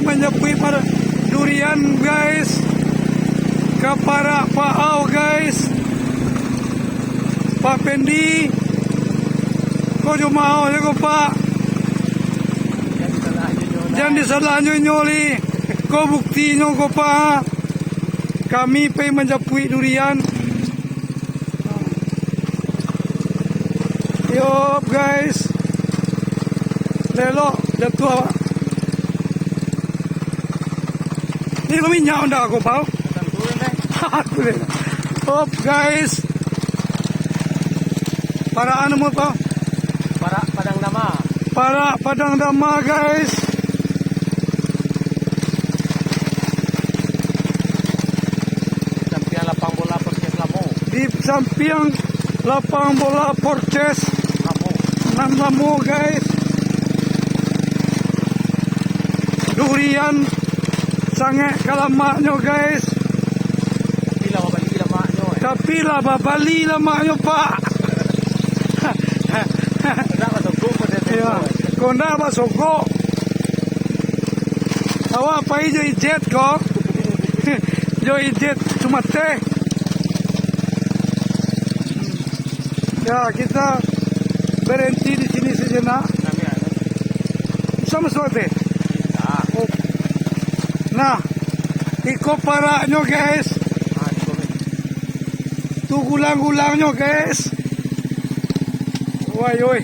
menyepi durian guys. Kapara Paau guys. Pak Pendi. Kau cuma mau ya kau Pak. Jangan disalahnya nyoli. Kau buktinya kau Pak. Kami pergi menjepui durian. Yo guys. Lelok jatuh Pak. Ini kau minyak anda aku Pak. Hop guys. Para anu mo Pak. Para Padang Dama. Para Padang Dama guys. Samping lapang bola Porces Lamu. Di samping lapang bola Porces Lamu guys. Durian sangat kalamaknya guys. Tapi lah babali lamaknya Pak. Ya, konda ba soko. Awak apa jo ijet kok? Jo ijet cuma teh. Ya, kita berhenti di sini sejenak. Sama suate. Nah, iko paraknya guys. Tu gulang-gulangnya guys. Woi, woi.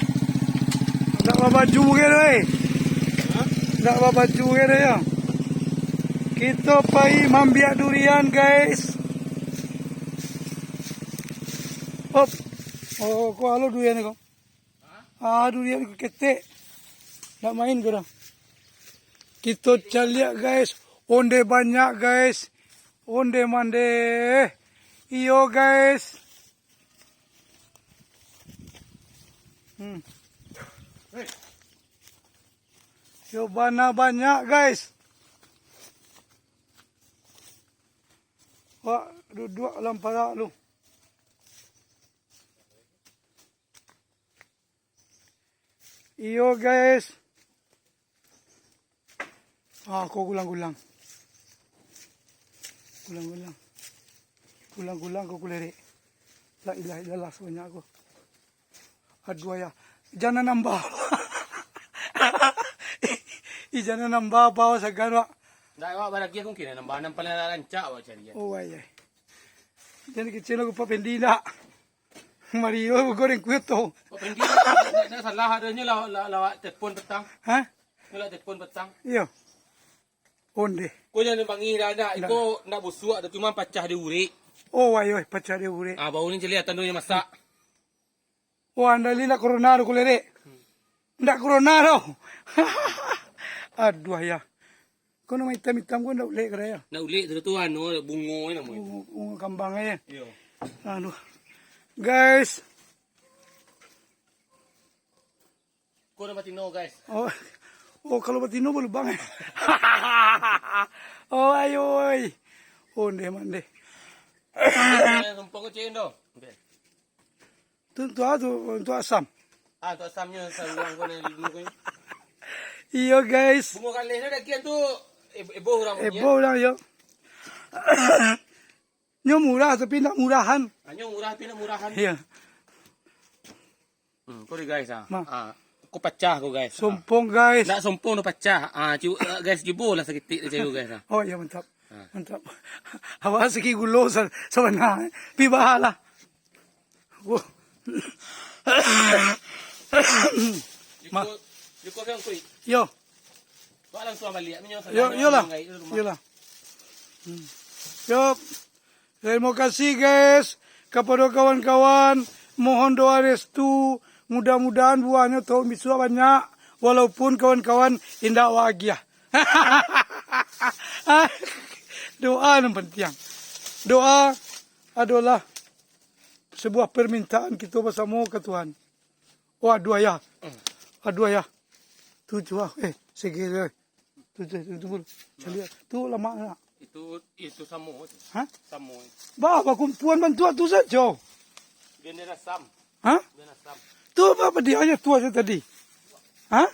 Tak babaju ke deh. Tak babaju ke deh ya. Kita pergi mambiak durian guys. Hop. Oh, kau halo durian ni kau. Durian ni ketek. Nak main ke dah. Kita caliak guys. Onde banyak guys. Onde mande. Iyo guys. Yo banyak guys. Wah, duduk dalam parak lu. Iyo guys. Kau gulang-gulang. Gulang-gulang kau kuleri. La ilaha illallah sebanyak aku. Aduh ya. Jangan nambah. Jangan nambah bawa segala. Dah awak barang aku kira nambah enam paling rancak awak cari. Oh ayah. Jadi kecil aku Pendi nak. Mario goreng kuih tu. Pendi nak salah adanya lawak telefon petang. Hah? Lawak telefon petang. Iya. Onde. Kau jangan bangi dah nak. Iko nak busuk ada cuma pecah di urik. Oh ayah pecah dia ure. Bau ni jeli tandunya masak. Oh anda li nak coronado kulere. Ndak coronado. Aduh ya. Kau nama hitam-hitam kau ndak ulek keraya. Nak ulik tu bungo ni nama. Bungo kambang aja. Yo. Aduh. Guys. Kau nak batino guys. Oh kalau batino boleh bang. Oh ayoy. Onde mande. Sumpah kau cendol. Tu asam. Tu asamnya saluang kau ni bungo kau. Iyo guys. Bungo kali ni dah kian tu ebo orang punya. Ebo orang yo. Nyo murah tapi nak murahan. Nyo murah tapi nak murahan. Iya. Kau ni guys kau pecah kau guys. Sompong guys. Nak sompong tu pecah. Guys jebol lah seketik dia guys. Oh ya mantap. Mantap. Awas segi gulo sa mana. Pi bahala. Wow. Jiko kan kuy. Yo. Kau langsung balik. Yo lah. Yo. Terima kasih guys kepada kawan-kawan. Mohon doa restu. Mudah-mudahan buahnya tahun bisu banyak. Walaupun kawan-kawan indah bahagia. Doa yang penting. Doa adalah sebuah permintaan kita bersama ke Tuhan. Oh aduh ya. Aduh ya. Tu cua segera. Tu cari. Tu lama nak. Itu samu. Hah? Samu. Bapak kumpulan bantuan tu saja. Bendera Sam. Hah? Bendera Sam. Tu apa dia aja tu aja tadi. Hah?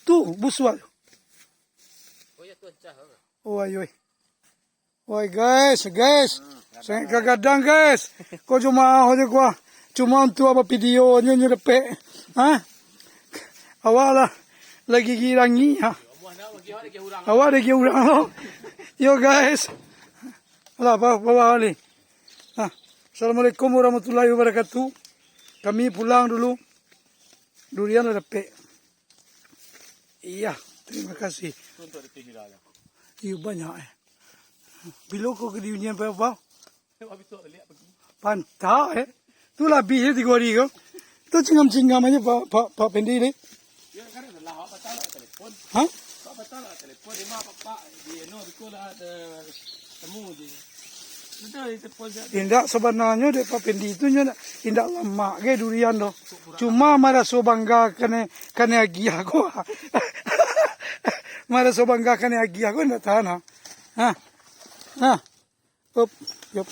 Tu busuk. Oi, oi. Oi, guys. Saya kagadang, guys. Kau cuma aja gua. Cuma untuk apa video nyo dapat. Ha? Awak lah. Lagi girangi, ha? Awak ada giurang. Yo, guys. Alah, bawa ni. Ha. Assalamualaikum warahmatullahi wabarakatuh. Kami pulang dulu. Durian ada dapat. Iya, terima kasih. Iya banyak. Bilo kau ke dunia apa? Pantai. Tu lebih 3 hari kau. Tu cingam-cingam aja Pak Pendi ni. Ya kan lah apa salah telefon. Ha? Apa salah telefon dia mak pak dia no bikola ada temu dia. Sudah telefon dia. Indak sebenarnya dek Pak Pendi itu indak lama ke durian doh. Cuma mara so bangga kene agi aku. Mara so bangga kene agi aku ndak tahan ha. Ha. Up, yup.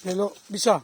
Hello, bisa.